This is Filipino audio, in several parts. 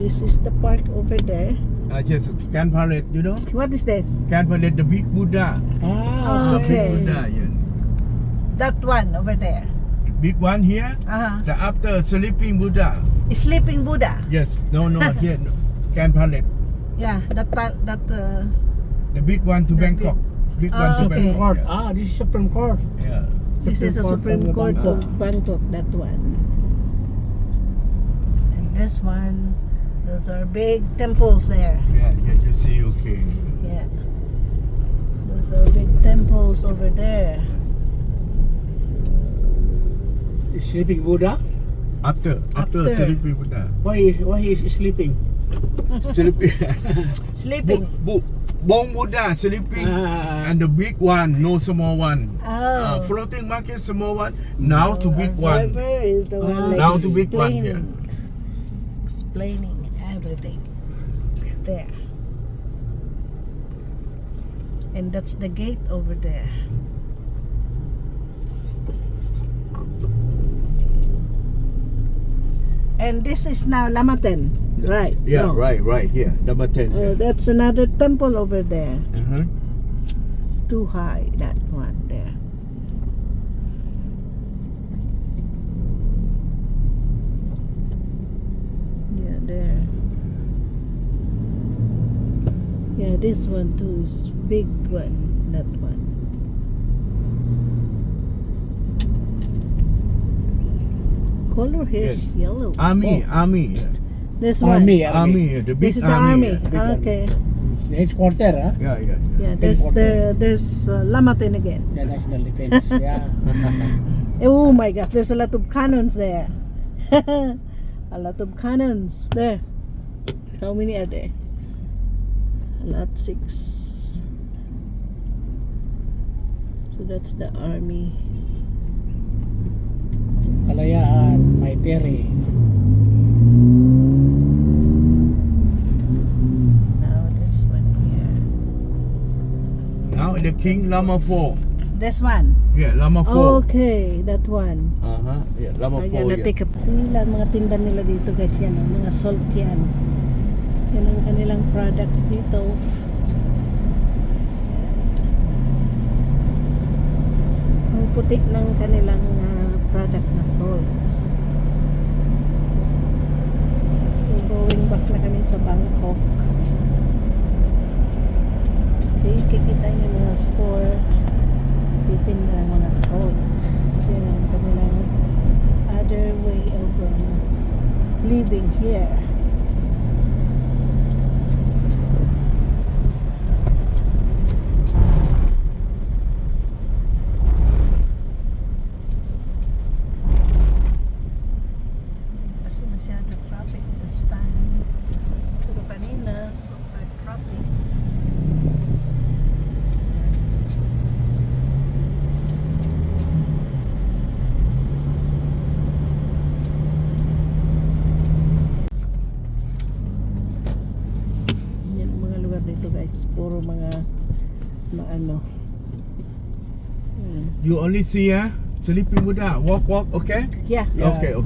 This is the park over there. Yes, Can Palette, you know? What is this? Can Palette, the big Buddha. Ah, The big okay. Buddha, yeah. That one over there. Big one here. The after sleeping Buddha. Sleeping Buddha. Yes, no, here. No. Can Palette. Yeah, The big one to That Bangkok. Big one to okay. Bangkok. This is Supreme Court. Yeah. This is a Supreme Court of Bangkok, that one. And this one, those are big temples there. Yeah, you see, okay. Yeah. Those are big temples over there. Is sleeping Buddha? After After. sleeping Buddha. Why he is sleeping? Sleeping. Sleeping. Bong Buddha sleeping. And the big one, no small one. Oh. Floating market, small one. Now to big one. Driver is the one Now to big one, explaining everything there. And that's the gate over there. And this is now Lamaten, right? Yeah, No. right here. Number 10. That's another temple over there. Uh-huh. It's too high, that one there. Yeah, there. Yeah, this one too is big one, that one. Color here is yellow. Army. This one. Army. The big This is the army. big army. Okay. Headquarter, huh? Yeah. Yeah, there's Lamaten again. The National Defense. Yeah. Oh my gosh, there's a lot of cannons there. A lot of cannons there. How many are there? A lot, 6. So that's the army. Kalayaan, May Terry. Now this one here. Now the King Lama 4. This one. Yeah, Lama 4. Okay, that one. Uh-huh. Yeah, Lama 4. Ayan, Yeah. na-take up sila. Mga tinda nila dito guys yan. Mga salt yan. Yan ang kanilang products dito. Ang puti ng kanilang product na salt. So going back na kami sa Bangkok. Okay, kikita nyo yung mga stores. Titinda ng mga salt. So yun ang kanilang other way of living here. Kasi masyado traffic this time. Pero kanina, super traffic. Yan ang mga lugar dito guys. Puro mga ano. You only see sleeping Buddha. Walk, okay? Yeah. Okay.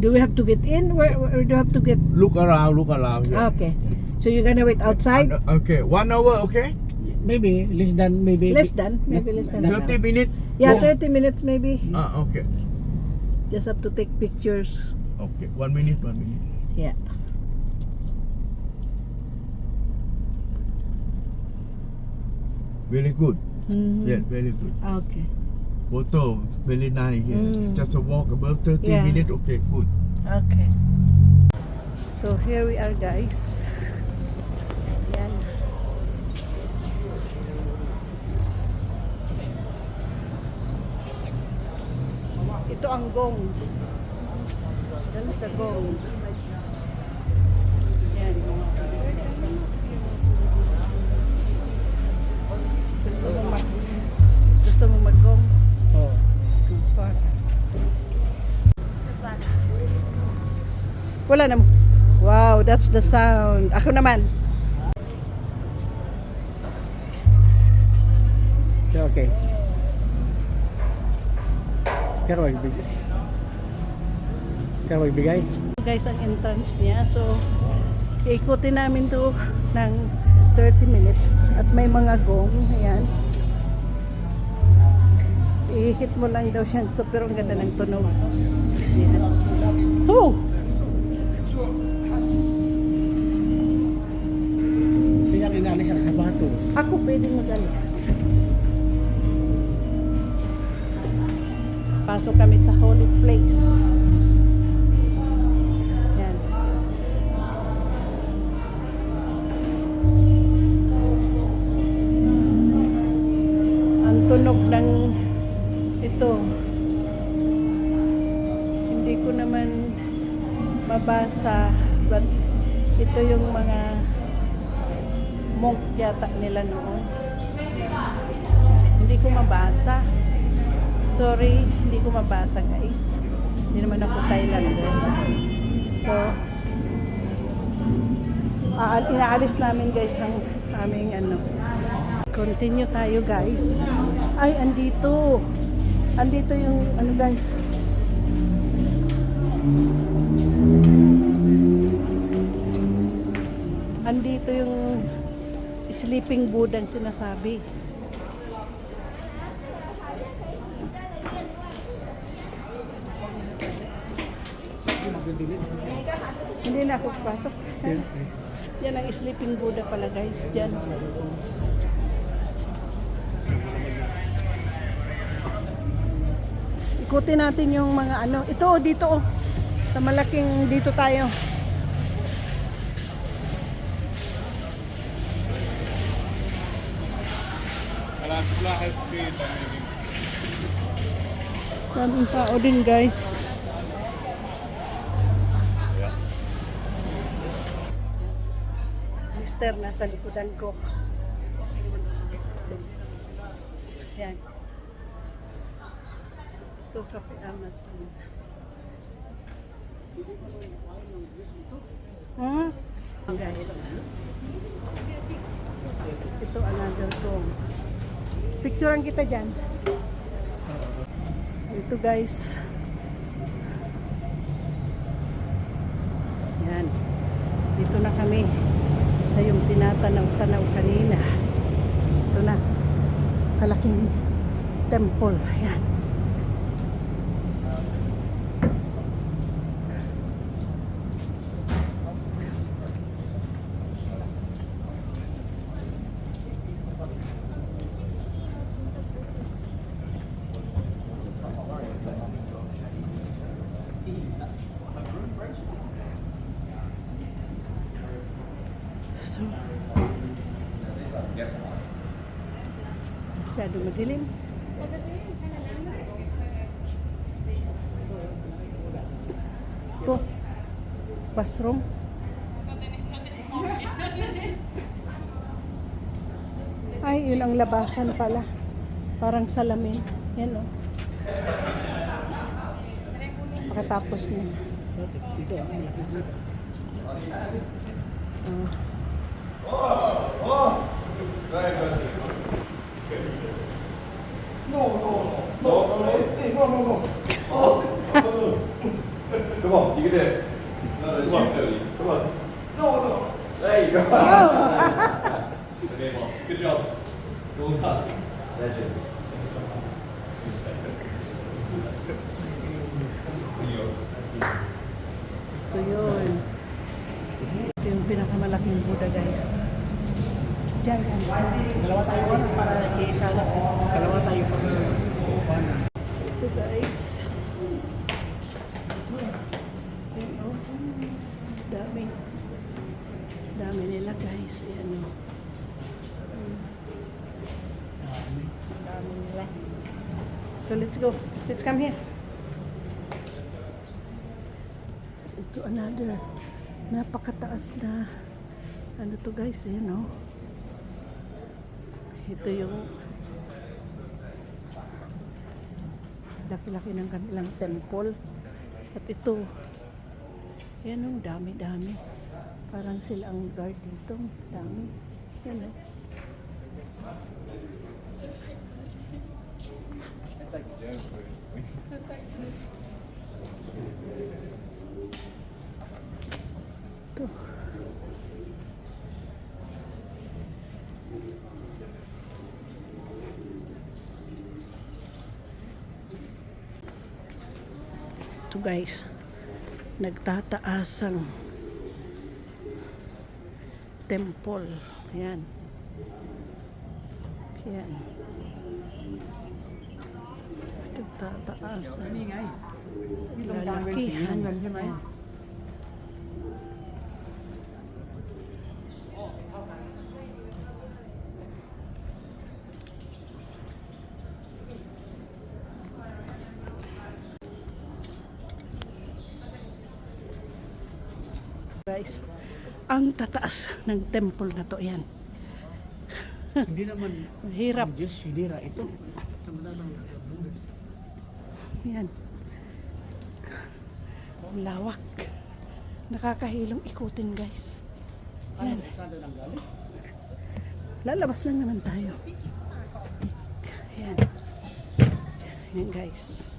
Do we have to get in? Where do you have to get? Look around. Yeah. Okay. So you're gonna wait outside? Okay, 1 hour, okay? Maybe less than maybe. Less than? Maybe less than. 30 minutes? Yeah, Yeah. 30 minutes maybe. Okay. Just have to take pictures. Okay, 1 minute. Yeah. Very good. Mhm. Yeah, very good. Okay. Photo, very nice here. Just a walk about 30 Yeah. minutes, okay, good. Okay. So here we are guys. Yan. Ito ang gong. That's the gong. Yan. Gusto mo mag-gong? Oh. Wala naman. Wow, that's the sound. Ako naman. Okay. Kaya magbigay. Guys, ang entrance niya. So, ikutin namin to ng 30 minutes. At may mga gong. Ayan. I-hit mo lang daw siya. So, pero ang ganda ng tunog. Ayan. Oh! Kaya inalis ang sapatos. Ako pwedeng magalis. Pasok kami sa holy place. Yan. Ang tunog ng ito. Hindi ko naman mabasa, but ito yung mga monk yata nila noon. Hindi ko mabasa. Sorry, hindi ko mabasa guys. Hindi naman ako Thailander. So, inaalis namin guys ang aming ano. Continue tayo guys. Ay, andito. Andito yung ano guys. Andito yung sleeping Buddha ang sinasabi. Hindi na ako pasok. Yan ang sleeping Buddha pala guys. Diyan. Ikutin natin yung mga ano. Ito o dito o. Sa malaking dito tayo. Daming tao din guys. Mister, nasa likodan ko. Yan. Ito Cafe Amazon. Guys. Ito another room. Picturean kita dyan. Ito guys. Yan. Dito na kami sa yung tinatanaw-tanaw kanina. Ito na. Kalaking temple. Yan. So, masyado madilim. Ito, bathroom. Ay, yun ang labasan pala. Parang salamin. Yan o. Pagkatapos niya. Ito ang malaki. Come on, you can do it. No, there's one Cody. Come on. No. There you go. Okay, boss. Good job. Well done. Legend. Respect. Ito yun. Ito yung pinakamalaking Buddha guys. Diyan. Dalawa tayo para iisa lang. Dalawa tayo pag na. Ito guys. Ayan, oh. Dami. Dami nila guys. Ayan o. Dami nila. So let's go. Let's come here. So, ito another napakataas na ano to guys. Ayan o. Ito yung laki-laki ng kanilang temple. At ito, yan ang dami-dami. Parang sila ang guard dito. Dami. Yan o. Ito. Ito guys, nagtataas ang temple. Ayan. Ayan. Nagtataas ang นี่ไงนี่ตรงกลางเป็นสีน้ำเงินใช่ไหม guys. Ang tataas ng temple na to. Ayan. Hindi naman Hirap. ang Diyos sinira ito. Samantalang Ayan. Ang lawak. Nakakahilong ikutin guys. ano, saan na lang galing? Lalabas lang naman tayo. Ayan. Ayan guys.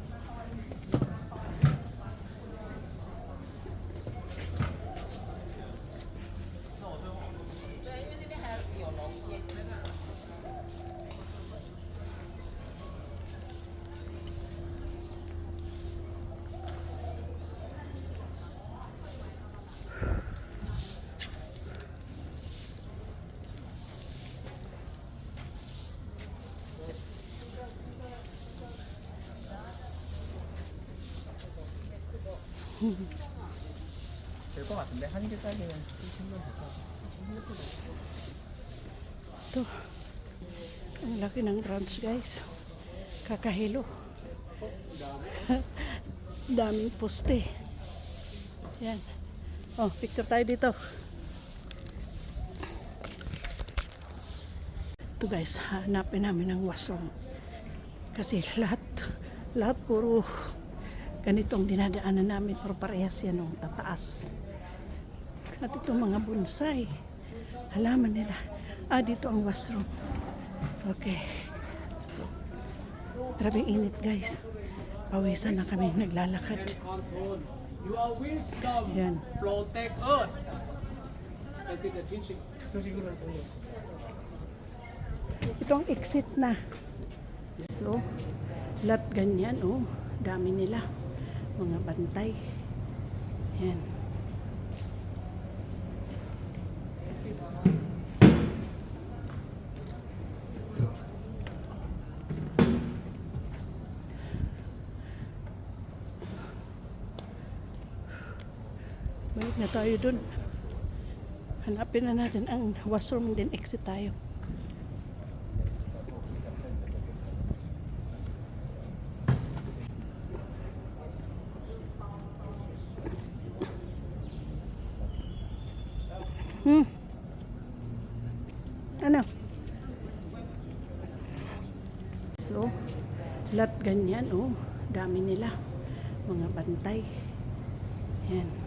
될 것 같은데 한 개짜리는 Ito. Ang laki ng branch guys. Kakahilo. Daming poste. Yan. Oh, picture tayo dito. Ito guys, hanapin namin ang wasong. Kasi lahat puro ganitong dinadaanan namin, pero parehas yan ng tataas. At itong mga bonsai, halaman nila. Dito ang washroom. Okay. Grabe init guys. Pawisan na kami naglalakad. You are wisdom. Yan. Protect earth. Kasi the teaching. Ito siguro ito yun. Ito ang exit na. So, lahat ganyan, oh. Dami nila. Mga bantay. Yan. Balik na tayo dun. Hanapin na natin ang washroom, then exit tayo. Ano? So, lahat ganyan, oh. Dami nila. Mga bantay. Yan.